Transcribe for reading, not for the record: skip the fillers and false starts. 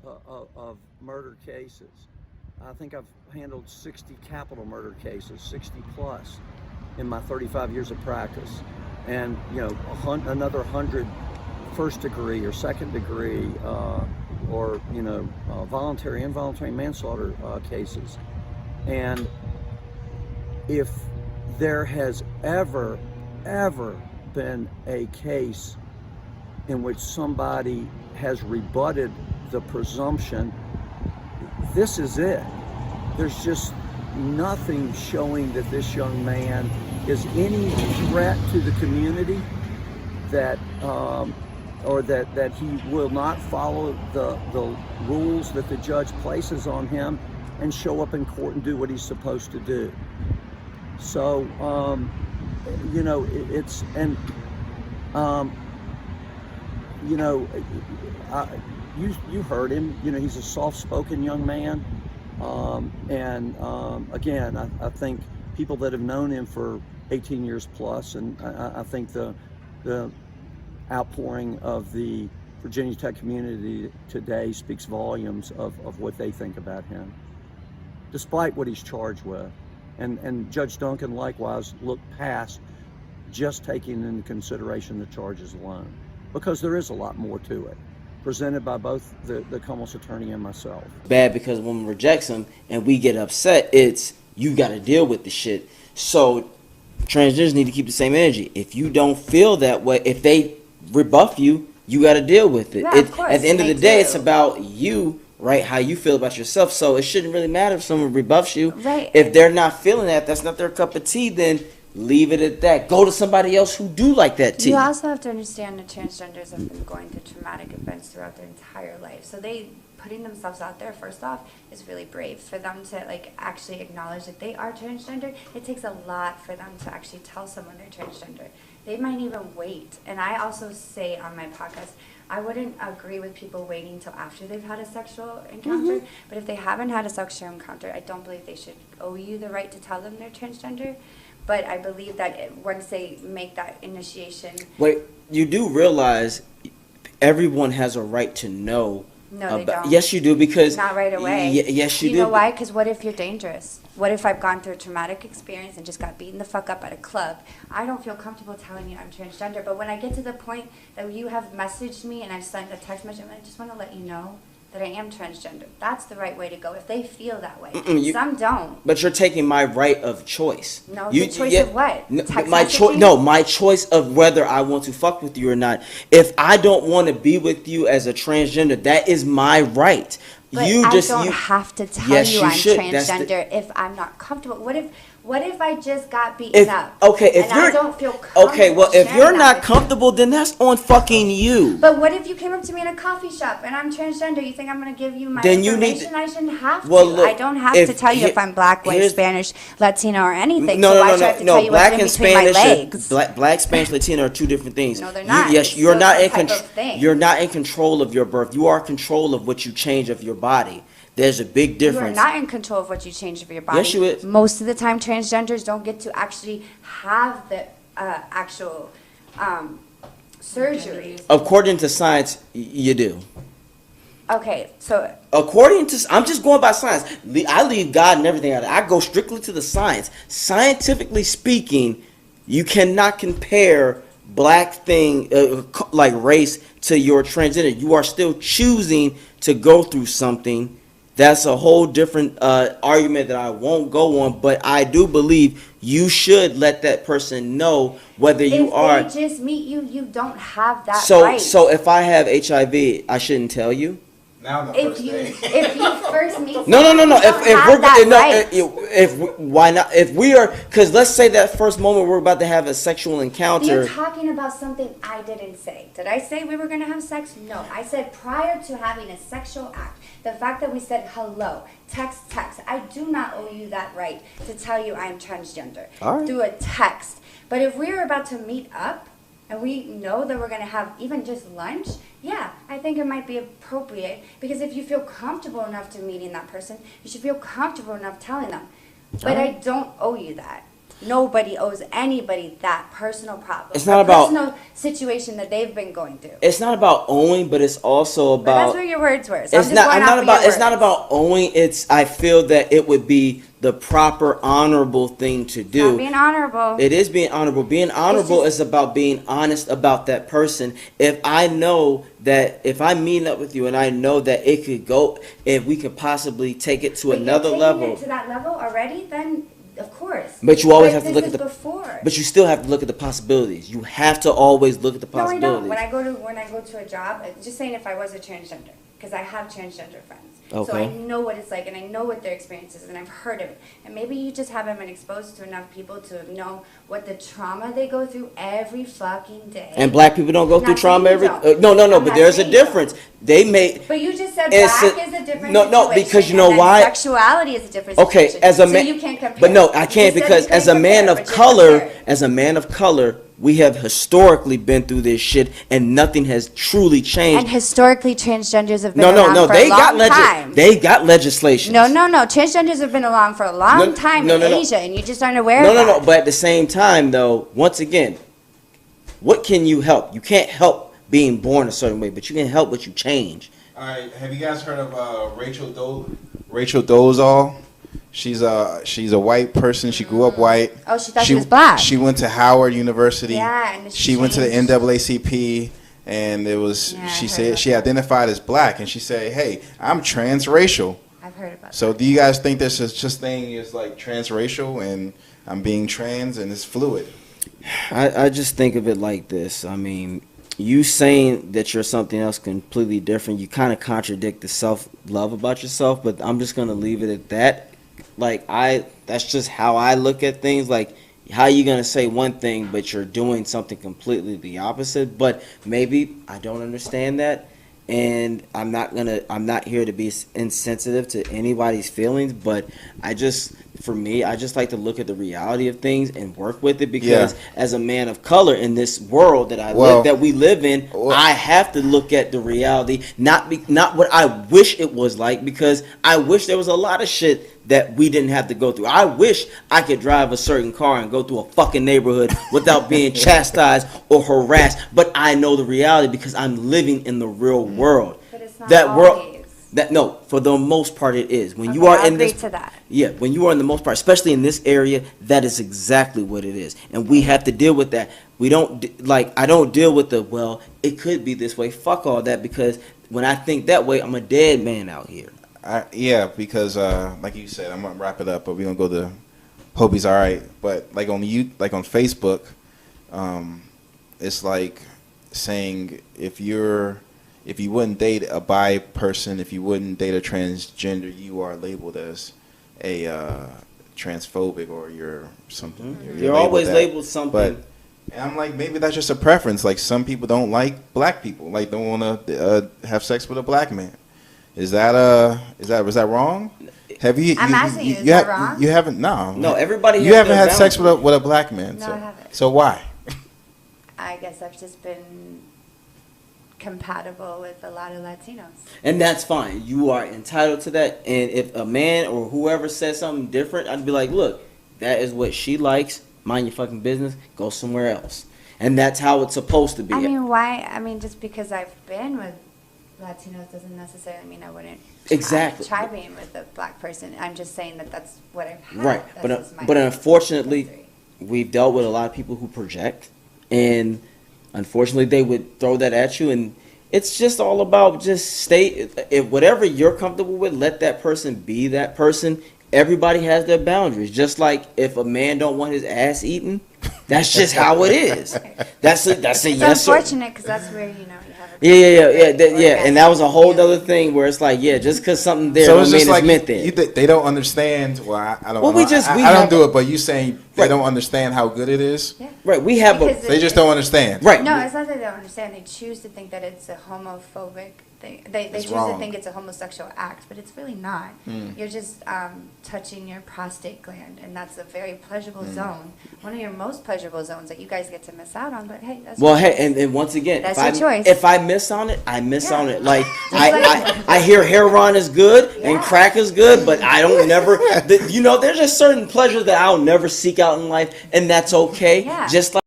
Of murder cases. I think I've handled 60 capital murder cases, 60 plus, in my 35 years of practice, and another 100 first degree or second degree, or voluntary, involuntary manslaughter cases. And if there has ever been a case in which somebody has rebutted the presumption, this is it. There's just nothing showing that this young man is any threat to the community, that or that he will not follow the rules that the judge places on him and show up in court and do what he's supposed to do. So it's and you heard him. He's a soft-spoken young man, again, I think people that have known him for 18 years plus, and I think the outpouring of the Virginia Tech community today speaks volumes of what they think about him, despite what he's charged with. And Judge Duncan likewise looked past just taking into consideration the charges alone, because there is a lot more to it, presented by both the Comel's attorney and myself. Bad because when we reject him and we get upset, it's you got to deal with the shit. So transgenders need to keep the same energy. If you don't feel that way, if they rebuff you, you got to deal with it. Yeah, of course, at the end of the day, it's about you, right? How you feel about yourself. So it shouldn't really matter if someone rebuffs you. Right. If they're not feeling that, that's not their cup of tea, then leave it at that. Go to somebody else who do like that tea. You also have to understand that transgenders have been going through traumatic events throughout their entire life. So they putting themselves out there, first off, is really brave. For them to actually acknowledge that they are transgender, it takes a lot for them to actually tell someone they're transgender. They might even wait. And I also say on my podcast, I wouldn't agree with people waiting until after they've had a sexual encounter. But if they haven't had a sexual encounter, I don't believe they should owe you the right to tell them they're transgender. But I believe that once they make that initiation... Wait, you do realize everyone has a right to know. No, they don't. Yes, you do, because... Not right away. Yes, you do. You know why? Because what if you're dangerous? What if I've gone through a traumatic experience and just got beaten the fuck up at a club? I don't feel comfortable telling you I'm transgender. But when I get to the point that you have messaged me and I've sent a text message, I just want to let you know that I am transgender. That's the right way to go if they feel that way. Some don't. But you're taking my right of choice. No, the choice of what? My choice of whether I want to fuck with you or not. If I don't want to be with you as a transgender, that is my right. But I don't have to tell you I'm transgender if I'm not comfortable. What if I just got beaten up? Okay, if I don't feel comfortable. Okay, well, if you're not comfortable, then that's on fucking you. But what if you came up to me in a coffee shop and I'm transgender? You think I'm going to give you my information? I shouldn't have to. Look, I don't have to tell you if I'm black, white, Spanish, Latino, or anything. No, so why should I have to tell you black what's and in between Spanish, my legs? Black, Spanish, Latino are two different things. No, they're not. Yes, you're not in control. You're You're not in control of your birth. You are in control of what you change of your body. There's a big difference. You are not in control of what you change of your body. Yes, you is. Most of the time, transgenders don't get to actually have the actual surgery. According to science, you do. Okay, so... According to... I'm just going by science. I leave God and everything out. I go strictly to the science. Scientifically speaking, you cannot compare black thing, like race, to your transgender. You are still choosing to go through something. That's a whole different argument that I won't go on, but I do believe you should let that person know whether you are... If they just meet you, you don't have that right. So if I have HIV, I shouldn't tell you? If you first meet someone, no. Why not? If we are, because let's say that first moment we're about to have a sexual encounter. You're talking about something I didn't say. Did I say we were going to have sex? No. I said prior to having a sexual act, the fact that we said hello, text. I do not owe you that right to tell you I'm transgender through a text. But if we're about to meet up, and we know that we're going to have even just lunch, yeah, I think it might be appropriate. Because if you feel comfortable enough to meeting that person, you should feel comfortable enough telling them. But I don't owe you that. Nobody owes anybody that personal problem. It's not about personal situation that they've been going through. It's not about owing, but it's also about. But that's where your words were. So It's not. I'm not about. It's not about owing. It's. I feel that it would be the proper, honorable thing to do. Not being honorable. It is being honorable. Being honorable is about being honest about that person. If I know that if I meet up with you and I know that it could go, if we could possibly take it to another level. It to that level already, then of course. But you always have to look at the. Before. But you still have to look at the possibilities. You have to always look at the possibilities. No, I don't. When I go to a job, just saying if I was a transgender, because I have transgender friends. Okay. So I know what it's like, and I know what their experience is, and I've heard of it. And maybe you just haven't been exposed to enough people to know what the trauma they go through every fucking day. And black people don't go through trauma every. No. I'm But there's a difference. They may. But you just said black is a different No, because you know and why? Sexuality is a different Okay, situation. as a man. So you can't compare. But no, I can't You said because you can't as a man compare, of but you're color, comparing. we have historically been through this shit, and nothing has truly changed. And historically, transgenders have been No, around for they a long got time. they got legislation. No. Transgenders have been along for a long time in Asia, and you just aren't aware of that. No. But at the same time, though, once again, what can you help? You can't help being born a certain way, but you can help what you change. All right, have you guys heard of Rachel Dolezal? She's a white person. She grew up white. Oh, she thought she was black. She went to Howard University. Yeah, and she went to the changed. NAACP, and it was Yeah, she I heard said about she that. identified as black, and she said, "Hey, I'm transracial." I've heard about So, do you guys think there's such thing as like transracial, and I'm being trans, and it's fluid? I just think of it like this. I mean, you saying that you're something else completely different, you kind of contradict the self-love about yourself, but I'm just going to leave it at that. Like, that's just how I look at things. Like, how you going to say one thing, but you're doing something completely the opposite? But maybe I don't understand that. And I'm not here to be insensitive to anybody's feelings, but I just like to look at the reality of things and work with it because as a man of color in this world that we live in, I have to look at the reality, not what I wish it was like, because I wish there was a lot of shit that we didn't have to go through. I wish I could drive a certain car and go through a fucking neighborhood without being chastised or harassed. But I know the reality because I'm living in the real world. But it's not that world. always. For the most part it is. When Okay, you are I'll in agree this, to that. yeah, when you are in the most part, especially in this area, that is exactly what it is, and we have to deal with that. We don't I don't deal with it could be this way. Fuck all that, because when I think that way, I'm a dead man out here. Because like you said, I'm gonna wrap it up, but we're gonna go to Hope He's All Right. But like on Facebook, it's like saying if you wouldn't date a bi person, if you wouldn't date a transgender, you are labeled as a transphobic, or you're something. Mm-hmm. You're always labeled something. And I'm like, maybe that's just a preference. Like, some people don't like black people, like don't want to have sex with a black man. Was that wrong? Have you? I'm asking you, is that wrong? You haven't. No. No, everybody. You haven't had sex with a black man. No, so. I haven't. So why? I guess I've just been compatible with a lot of Latinos. And that's fine. You are entitled to that. And if a man or whoever says something different, I'd be like, look, that is what she likes. Mind your fucking business. Go somewhere else. And that's how it's supposed to be. I mean, why? I mean, just because I've been with Latinos doesn't necessarily mean I wouldn't try being with a black person. I'm just saying that's what I've had. Right. That's But unfortunately, we've dealt with a lot of people who project. And unfortunately, they would throw that at you. And it's just all about if whatever you're comfortable with, let that person be that person. Everybody has their boundaries. Just like if a man don't want his ass eaten, that's just how it is. That's a it's yes. unfortunate because that's where you have a Yeah. And that was a whole other thing where it's like, just because something there don't mean it's meant there. They don't understand. Well, I don't. Well, know. I don't do it, but you saying they don't understand how good it is. Yeah. Right. We have They just don't understand. Right. No, it's not that they don't understand. They choose to think that it's a homophobic They It's choose wrong. to think it's a homosexual act, but it's really not. You're just touching your prostate gland, and that's a very pleasurable zone. One of your most pleasurable zones that you guys get to miss out on. But hey, that's Well, your hey, choice. and once again, That's if your I choice. if I miss on it, I miss Yeah. on it. Like Just like- I hear heroin is good and Yeah. crack is good, but I don't never. You know, there's a certain pleasure that I'll never seek out in life, and that's okay. Yeah. Just like.